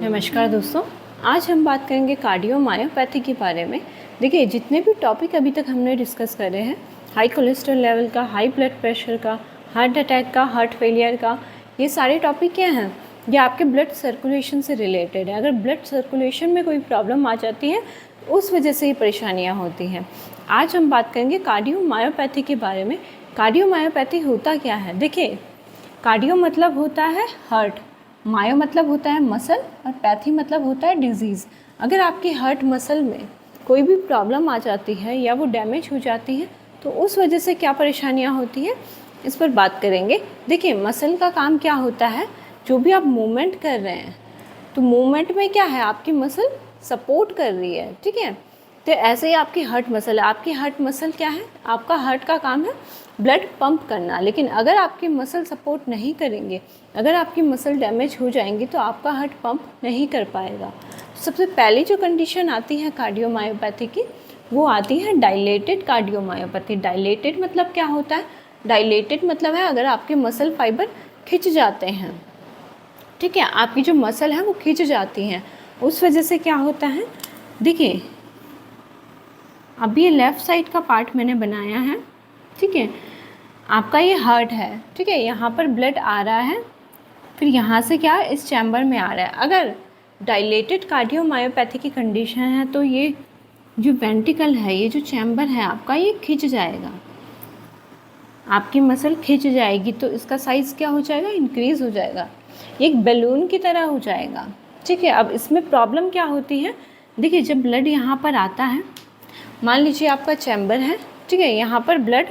नमस्कार दोस्तों, आज हम बात करेंगे कार्डियोमायोपैथी के बारे में। देखिए, जितने भी टॉपिक अभी तक हमने डिस्कस करे हैं, हाई कोलेस्ट्रॉल लेवल का, हाई ब्लड प्रेशर का, हार्ट अटैक का, हार्ट फेलियर का, ये सारे टॉपिक क्या हैं? ये आपके ब्लड सर्कुलेशन से रिलेटेड है। अगर ब्लड सर्कुलेशन में कोई प्रॉब्लम आ जाती है तो उस वजह से ही परेशानियाँ होती हैं। आज हम बात करेंगे कार्डियोमायोपैथी के बारे में। कार्डियोमायोपैथी होता क्या है? देखिए, कार्डियो मतलब होता है हार्ट, मायो मतलब होता है मसल और पैथी मतलब होता है डिजीज़। अगर आपकी हार्ट मसल में कोई भी प्रॉब्लम आ जाती है या वो डैमेज हो जाती है तो उस वजह से क्या परेशानियां होती हैं, इस पर बात करेंगे। देखिए, मसल का काम क्या होता है, जो भी आप मूवमेंट कर रहे हैं तो मूवमेंट में क्या है, आपकी मसल सपोर्ट कर रही है, ठीक है। तो ऐसे ही आपकी हार्ट मसल है। आपकी हार्ट मसल क्या है, आपका हार्ट का काम है ब्लड पंप करना। लेकिन अगर आपकी मसल सपोर्ट नहीं करेंगे, अगर आपकी मसल डैमेज हो जाएंगी तो आपका हार्ट पंप नहीं कर पाएगा। सबसे पहली जो कंडीशन आती है कार्डियोमायोपैथी की, वो आती है डायलेटेड कार्डियोमायोपैथी। डायलेटेड मतलब क्या होता है? डायलेटेड मतलब है अगर आपके मसल फाइबर खिंच जाते हैं, ठीक है, आपकी जो मसल है वो खिंच जाती हैं, उस वजह से क्या होता है। देखिए, अभी ये लेफ़्ट साइड का पार्ट मैंने बनाया है, ठीक है। आपका ये हार्ट है, ठीक है, यहाँ पर ब्लड आ रहा है, फिर यहाँ से क्या इस चैम्बर में आ रहा है। अगर डायलेटेड कार्डियोमायोपैथी की कंडीशन है तो ये जो वेंट्रिकल है, ये जो चैम्बर है आपका, ये खिंच जाएगा, आपकी मसल खिंच जाएगी तो इसका साइज़ क्या हो जाएगा, इंक्रीज़ हो जाएगा, एक बैलून की तरह हो जाएगा, ठीक है। अब इसमें प्रॉब्लम क्या होती है, देखिए, जब ब्लड यहाँ पर आता है, मान लीजिए आपका चैम्बर है, ठीक है, यहाँ पर ब्लड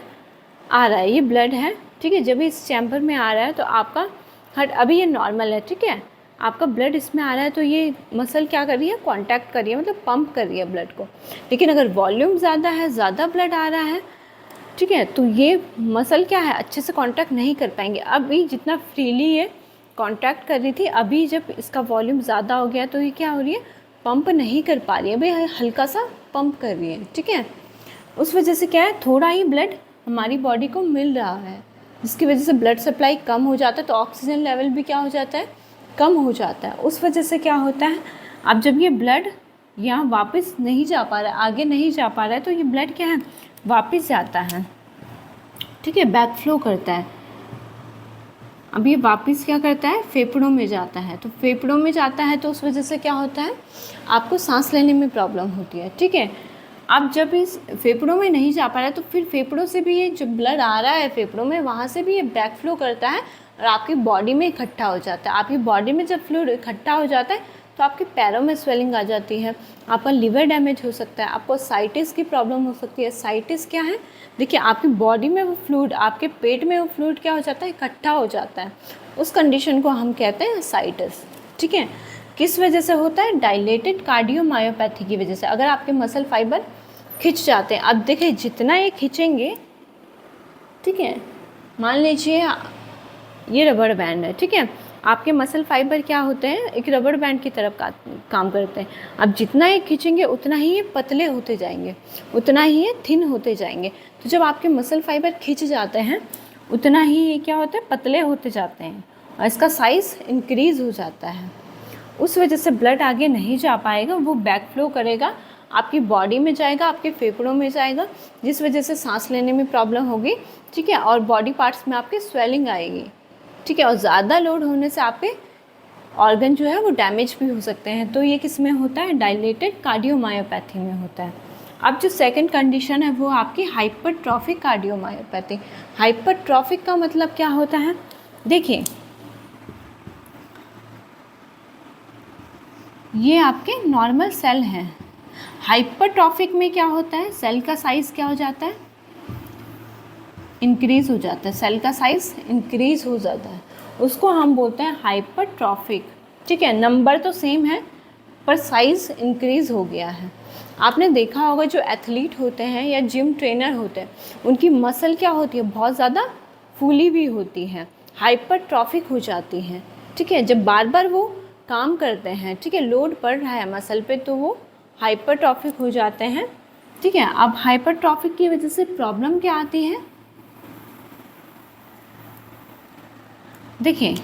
आ रहा है, ये ब्लड है, ठीक है। जब इस चैम्बर में आ रहा है तो आपका हार्ट, अभी ये नॉर्मल है, ठीक है, आपका ब्लड इसमें आ रहा है तो ये मसल क्या कर रही है, कांटेक्ट कर रही है, मतलब पंप कर रही है ब्लड को। लेकिन अगर वॉल्यूम ज़्यादा है, ज़्यादा ब्लड आ रहा है, ठीक है, तो ये मसल क्या है, अच्छे से कांटेक्ट नहीं कर पाएंगे। अभी जितना फ्रीली ये कांटेक्ट कर रही थी, अभी जब इसका वॉल्यूम ज़्यादा हो गया तो ये क्या हो रही है, पंप नहीं कर पा रही है, भाई हल्का सा पंप कर रही है, ठीक है। उस वजह से क्या है, थोड़ा ही ब्लड हमारी बॉडी को मिल रहा है, जिसकी वजह से ब्लड सप्लाई कम हो जाता है, तो ऑक्सीजन लेवल भी क्या हो जाता है, कम हो जाता है। उस वजह से क्या होता है, अब जब ये ब्लड यहाँ वापस नहीं जा पा रहा है, आगे नहीं जा पा रहा है, तो ये ब्लड क्या है, वापस जाता है, ठीक है, बैक फ्लो करता है। अब ये वापस क्या करता है, फेफड़ों में जाता है, तो फेफड़ों में जाता है तो उस वजह से क्या होता है, आपको सांस लेने में प्रॉब्लम होती है, ठीक है। अब जब इस फेफड़ों में नहीं जा पा रहा है तो फिर फेफड़ों से भी ये जो ब्लड आ रहा है फेफड़ों में, वहाँ से भी ये बैक फ्लो करता है और आपकी बॉडी में इकट्ठा हो जाता है। आपकी बॉडी में जब फ्लूइड इकट्ठा हो जाता है तो आपके पैरों में स्वेलिंग आ जाती है, आपका लीवर डैमेज हो सकता है, आपको साइटिस की प्रॉब्लम हो सकती है। साइटिस क्या है, देखिए, आपकी बॉडी में वो फ्लूइड, आपके पेट में वो फ्लूइड क्या हो जाता है, इकट्ठा हो जाता है, उस कंडीशन को हम कहते हैं साइटिस, ठीक है। किस वजह से होता है, डायलेटेड कार्डियोमायोपैथी की वजह से। अगर आपके मसल फाइबर खिंच जाते हैं, अब देखिए, जितना ये खिंचेंगे, ठीक है, मान लीजिए ये रबड़ बैंड है, ठीक है, आपके मसल फाइबर क्या होते हैं, एक रबड़ बैंड की तरफ काम करते हैं। अब जितना ये खींचेंगे उतना ही ये पतले होते जाएंगे, उतना ही ये थिन होते जाएंगे। तो जब आपके मसल फाइबर खिंच जाते हैं उतना ही ये क्या होता है, पतले होते जाते हैं और इसका साइज़ इंक्रीज़ हो जाता है। उस वजह से ब्लड आगे नहीं जा पाएगा, वो बैक फ्लो करेगा, आपकी बॉडी में जाएगा, आपके फेफड़ों में जाएगा, जिस वजह से सांस लेने में प्रॉब्लम होगी, ठीक है, और बॉडी पार्ट्स में आपके स्वेलिंग आएगी, ठीक है, और ज़्यादा लोड होने से आपके ऑर्गन जो है वो डैमेज भी हो सकते हैं। तो ये किस में होता है, डायलेटेड कार्डियोमायोपैथी में होता है। अब जो सेकंड कंडीशन है वो आपकी हाइपरट्रॉफिक कार्डियोमायोपैथी। हाइपरट्रॉफिक का मतलब क्या होता है, देखिए, ये आपके नॉर्मल सेल हैं। हाइपरट्रॉफिक में क्या होता है, सेल का साइज़ क्या हो जाता है, इंक्रीज़ हो जाता है, सेल का साइज़ इंक्रीज़ हो जाता है, उसको हम बोलते हैं हाइपरट्रॉफिक, ठीक है। नंबर तो सेम है पर साइज़ इंक्रीज़ हो गया है। आपने देखा होगा जो एथलीट होते हैं या जिम ट्रेनर होते हैं, उनकी मसल क्या होती है, बहुत ज़्यादा फूली भी होती है, हाइपरट्रॉफिक हो जाती हैं, ठीक है। जब बार बार वो काम करते हैं, ठीक है, लोड पड़ रहा है मसल पे, तो वो हाइपरट्रॉफिक हो जाते हैं, ठीक है। अब हाइपरट्रॉफिक की वजह से प्रॉब्लम क्या आती है, देखिए,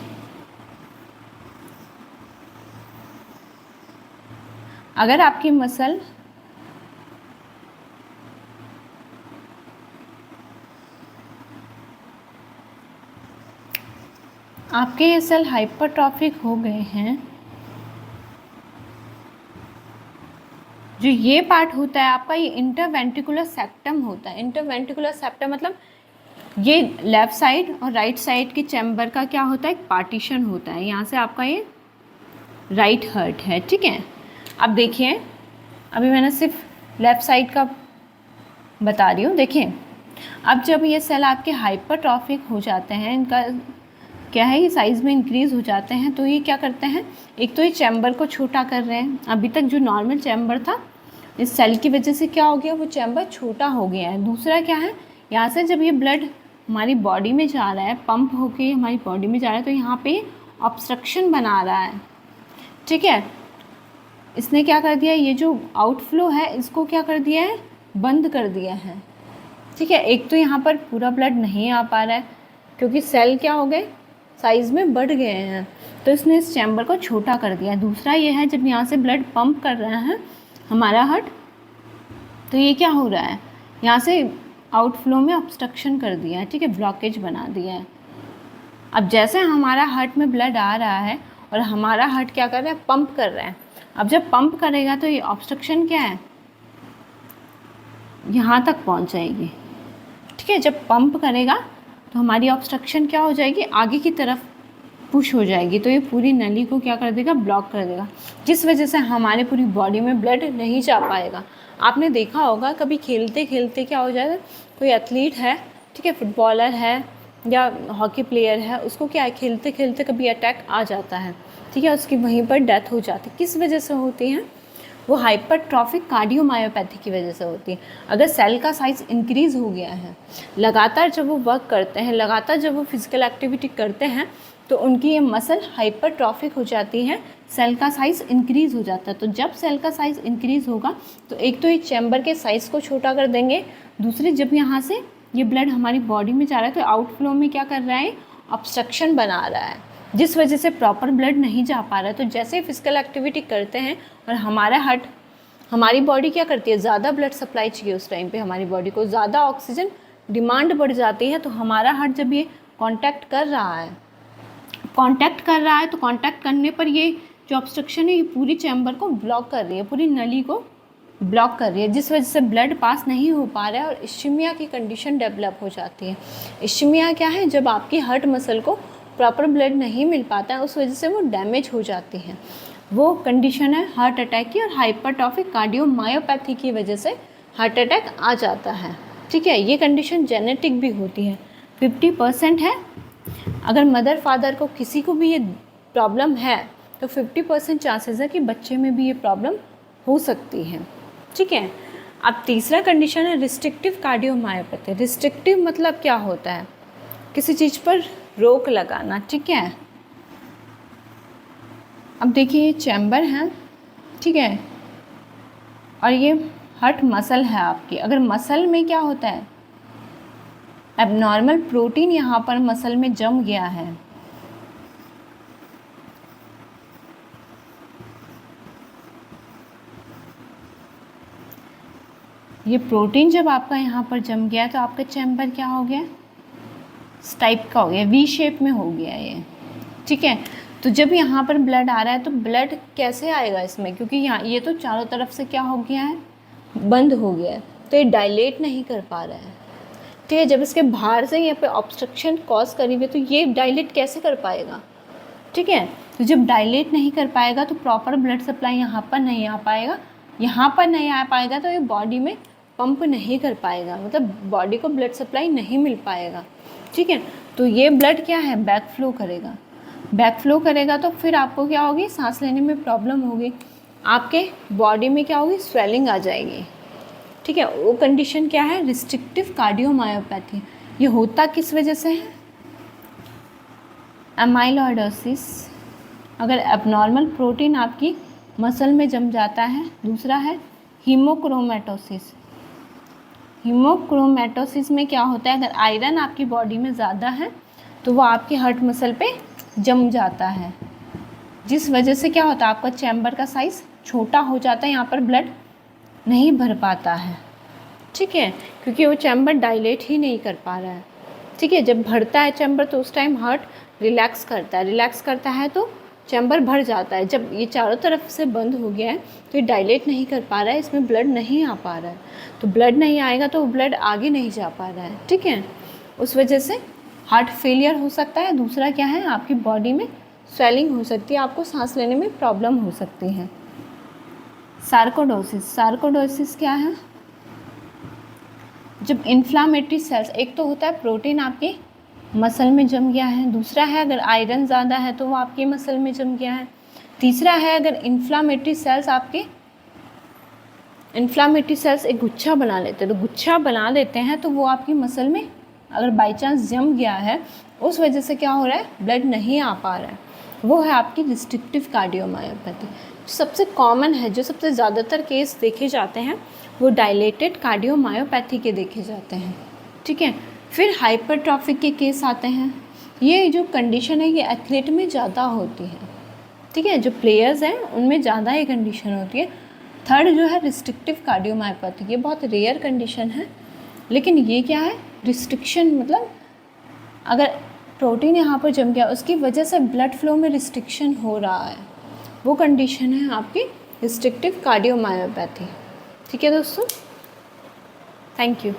अगर आपकी मसल आपके ये सेल हाइपरट्रॉफिक हो गए हैं, जो ये पार्ट होता है आपका, ये इंटरवेंट्रिकुलर सेप्टम होता है। इंटरवेंट्रिकुलर सेप्टम मतलब ये लेफ़्ट साइड और राइट साइड के चैम्बर का क्या होता है, एक पार्टीशन होता है। यहाँ से आपका ये राइट हार्ट है, ठीक है। अब देखिए, अभी मैंने सिर्फ लेफ़्ट साइड का बता रही हूँ। देखिए, अब जब ये सेल आपके हाइपरट्रॉफिक हो जाते हैं, इनका क्या है, ये साइज़ में इंक्रीज़ हो जाते हैं, तो ये क्या करते हैं, एक तो ये चैम्बर को छोटा कर रहे हैं। अभी तक जो नॉर्मल चैम्बर था, इस सेल की वजह से क्या हो गया, वो चैम्बर छोटा हो गया है। दूसरा क्या है, यहाँ से जब ये ब्लड हमारी बॉडी में जा रहा है, पंप होके हमारी बॉडी में जा रहा है, तो यहाँ पे ऑब्स्ट्रक्शन बना रहा है, ठीक है। इसने क्या कर दिया, ये जो आउटफ्लो है इसको क्या कर दिया है, बंद कर दिया है, ठीक है। एक तो यहाँ पर पूरा ब्लड नहीं आ पा रहा है क्योंकि सेल क्या हो गए, साइज़ में बढ़ गए हैं, तो इसने इस चैम्बर को छोटा कर दिया। दूसरा ये है, जब यहाँ से ब्लड पंप कर रहा है हमारा हार्ट, तो ये क्या हो रहा है, यहाँ से आउटफ्लो में ऑब्स्ट्रक्शन कर दिया है, ठीक है, ब्लॉकेज बना दिया है। अब जैसे हमारा हार्ट में ब्लड आ रहा है और हमारा हार्ट क्या कर रहा है, पंप कर रहा है। अब जब पंप करेगा तो ये ऑब्स्ट्रक्शन क्या है, यहाँ तक पहुँच जाएगी, ठीक है। जब पंप करेगा तो हमारी ऑब्स्ट्रक्शन क्या हो जाएगी, आगे की तरफ पुश हो जाएगी, तो ये पूरी नली को क्या कर देगा, ब्लॉक कर देगा, जिस वजह से हमारे पूरी बॉडी में ब्लड नहीं जा पाएगा। आपने देखा होगा कभी खेलते खेलते क्या हो जाएगा, कोई एथलीट है, ठीक है, फुटबॉलर है या हॉकी प्लेयर है, उसको क्या है, खेलते खेलते कभी अटैक आ जाता है, ठीक है, उसकी वहीं पर डेथ हो जाती है। किस वजह से होती है, वो हाइपरट्रॉफिक कार्डियोमायोपैथी की वजह से होती है। अगर सेल का साइज़ इंक्रीज़ हो गया है, लगातार जब वो वर्क करते हैं, लगातार जब वो फिज़िकल एक्टिविटी करते हैं, तो उनकी ये मसल हाइपरट्रॉफिक हो जाती है, सेल का साइज़ इंक्रीज़ हो जाता है। तो जब सेल का साइज़ इंक्रीज़ होगा तो एक तो ये चैम्बर के साइज़ को छोटा कर देंगे, दूसरी जब यहाँ से ये ब्लड हमारी बॉडी में जा रहा है तो आउटफ्लो में क्या कर रहा है, ऑब्स्ट्रक्शन बना रहा है, जिस वजह से प्रॉपर ब्लड नहीं जा पा रहा है। तो जैसे ही फिजिकल एक्टिविटी करते हैं और हमारा हार्ट, हमारी बॉडी क्या करती है, ज़्यादा ब्लड सप्लाई चाहिए उस टाइम पे, हमारी बॉडी को ज़्यादा ऑक्सीजन डिमांड बढ़ जाती है। तो हमारा हार्ट जब ये कांटेक्ट कर रहा है तो कांटेक्ट करने पर ये जो ऑब्स्ट्रक्शन है ये पूरी चैम्बर को ब्लॉक कर रही है, पूरी नली को ब्लॉक कर रही है, जिस वजह से ब्लड पास नहीं हो पा रहा है और इश्चीमिया की कंडीशन डेवलप हो जाती है। इश्चीमिया क्या है, जब आपकी हार्ट मसल को प्रॉपर ब्लड नहीं मिल पाता है, उस वजह से वो डैमेज हो जाती है। वो कंडीशन है हार्ट अटैक की, और हाइपरट्रॉफिक कार्डियोमायोपैथी की वजह से हार्ट अटैक आ जाता है, ठीक है। ये कंडीशन जेनेटिक भी होती है, 50% है। अगर मदर फादर को किसी को भी ये प्रॉब्लम है तो 50% चांसेस है कि बच्चे में भी ये प्रॉब्लम हो सकती है, ठीक है। अब तीसरा कंडीशन है रिस्ट्रिक्टिव कार्डियोमायोपैथी। रिस्ट्रिक्टिव मतलब क्या होता है, किसी चीज़ पर रोक लगाना, ठीक है। अब देखिए ये चैम्बर है, ठीक है, और ये हार्ट मसल है आपकी। अगर मसल में क्या होता है, एबनॉर्मल प्रोटीन यहाँ पर मसल में जम गया है, ये प्रोटीन जब आपका यहाँ पर जम गया तो आपका चैम्बर क्या हो गया, इस टाइप का हो गया, वी शेप में हो गया ये, ठीक है। तो जब यहाँ पर ब्लड आ रहा है तो ब्लड कैसे आएगा इसमें, क्योंकि यहाँ ये तो चारों तरफ से क्या हो गया है, बंद हो गया है, तो ये डायलेट नहीं कर पा रहा है, ठीक है। जब इसके बाहर से यहाँ पे ऑब्स्ट्रक्शन कॉज करी हुई, तो ये डायलेट कैसे कर पाएगा, ठीक है। तो जब डायलेट नहीं कर पाएगा तो प्रॉपर ब्लड सप्लाई यहाँ पर नहीं आ पाएगा, यहाँ पर नहीं आ पाएगा तो ये बॉडी में पंप नहीं कर पाएगा, मतलब बॉडी को ब्लड सप्लाई नहीं मिल पाएगा, ठीक है। तो ये ब्लड क्या है, बैक फ्लो करेगा तो फिर आपको क्या होगी, सांस लेने में प्रॉब्लम होगी, आपके बॉडी में क्या होगी, स्वेलिंग आ जाएगी, ठीक है। वो कंडीशन क्या है, रिस्ट्रिक्टिव कार्डियोमायोपैथी। ये होता किस वजह से है, एमाइलॉइडोसिस, अगर एबनॉर्मल प्रोटीन आपकी मसल में जम जाता है। दूसरा है हीमोक्रोमेटोसिस। हीमोक्रोमेटोसिस में क्या होता है, अगर आयरन आपकी बॉडी में ज़्यादा है तो वो आपके हार्ट मसल पे जम जाता है, जिस वजह से क्या होता है, आपका चैम्बर का साइज़ छोटा हो जाता है, यहाँ पर ब्लड नहीं भर पाता है, ठीक है, क्योंकि वो चैम्बर डायलेट ही नहीं कर पा रहा है, ठीक है। जब भरता है चैम्बर तो उस टाइम हार्ट रिलैक्स करता है तो चैम्बर भर जाता है। जब ये चारों तरफ से बंद हो गया है तो ये डायलेट नहीं कर पा रहा है, इसमें ब्लड नहीं आ पा रहा है, तो ब्लड नहीं आएगा तो ब्लड आगे नहीं जा पा रहा है, ठीक है। उस वजह से हार्ट फेलियर हो सकता है। दूसरा क्या है, आपकी बॉडी में स्वेलिंग हो सकती है, आपको सांस लेने में प्रॉब्लम हो सकती है। सार्कोडोसिस क्या है, जब इन्फ्लामेटरी सेल्स, एक तो होता है प्रोटीन आपके मसल में जम गया है, दूसरा है अगर आयरन ज़्यादा है तो वो आपके मसल में जम गया है, तीसरा है अगर इन्फ्लामेटरी सेल्स एक गुच्छा बना लेते हैं, तो गुच्छा बना लेते हैं तो वो आपकी मसल में अगर बाई चांस जम गया है, उस वजह से क्या हो रहा है, ब्लड नहीं आ पा रहा है, वो है आपकी रिस्ट्रिक्टिव कार्डियोमायोपैथी। सबसे कॉमन है, जो सबसे ज़्यादातर केस देखे जाते हैं वो डायलेटेड कार्डियोमायोपैथी के देखे जाते हैं, ठीक है। फिर हाइपरट्रॉफिक के केस आते हैं। ये जो कंडीशन है ये एथलीट में ज़्यादा होती है, ठीक है, जो प्लेयर्स हैं उनमें ज़्यादा ये कंडीशन होती है। थर्ड जो है रिस्ट्रिक्टिव कार्डियोमायोपैथी, ये बहुत रेयर कंडीशन है, लेकिन ये क्या है, रिस्ट्रिक्शन मतलब अगर प्रोटीन यहाँ पर जम गया उसकी वजह से ब्लड फ्लो में रिस्ट्रिक्शन हो रहा है, वो कंडीशन है आपकी रिस्ट्रिक्टिव कार्डियोमायोपैथी, ठीक है दोस्तों। Thank you.